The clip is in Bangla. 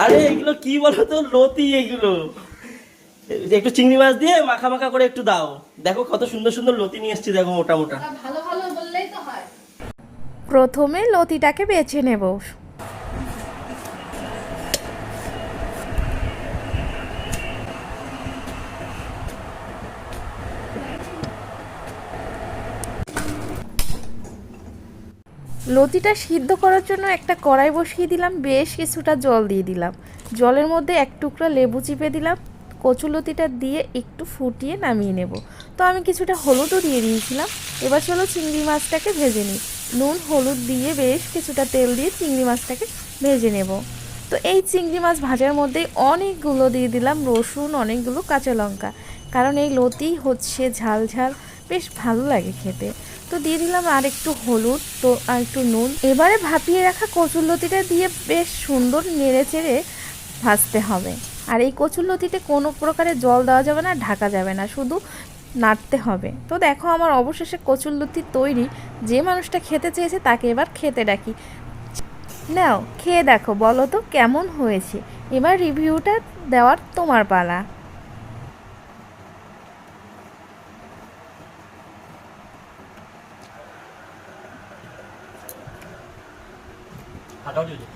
আরে এগুলো কি বলো তো, লতি এগুলো। একটু চিংড়ি মাছ দিয়ে মাখা মাখা করে একটু দাও। দেখো কত সুন্দর সুন্দর লতি নিয়ে এসেছি, দেখো মোটা মোটা। ভালো ভালো বললেই তো হয়। প্রথমে লতিটাকে বেছে নেব। লতিটা সিদ্ধ করার জন্য একটা কড়াই বসিয়ে দিলাম, বেশ কিছুটা জল দিয়ে দিলাম। জলের মধ্যে এক টুকরা লেবু চিপে দিলাম, কচুলতিটা দিয়ে একটু ফুটিয়ে নামিয়ে নেব। তো আমি কিছুটা হলুদও দিয়ে দিয়েছিলাম। এবার চলো চিংড়ি মাছটাকে ভেজে নিই। নুন হলুদ দিয়ে বেশ কিছুটা তেল দিয়ে চিংড়ি মাছটাকে ভেজে নেব। তো এই চিংড়ি মাছ ভাজার মধ্যে অনেকগুলো দিয়ে দিলাম রসুন, অনেকগুলো কাঁচা লঙ্কা, কারণ এই লতি হচ্ছে ঝাল ঝাল, বেশ ভালো লাগে খেতে। তো দিয়ে দিলাম আর একটু হলুদ, তো আর একটু নুন। এবারে ভাপিয়ে রাখা কচুরলতিটা দিয়ে বেশ সুন্দর নেড়ে চেড়ে ভাজতে হবে। আর এই কচুরলতিতে কোনো প্রকারের জল দেওয়া যাবে না, ঢাকা যাবে না, শুধু নাড়তে হবে। তো দেখো আমার অবশেষে কচুরলতি তৈরি। যে মানুষটা খেতে চেয়েছে তাকে এবার খেতে ডাকি। নাও খেয়ে দেখো, বলো তো কেমন হয়েছে। এবার রিভিউটা দেওয়ার তোমার পালা। ফাটাও দিও।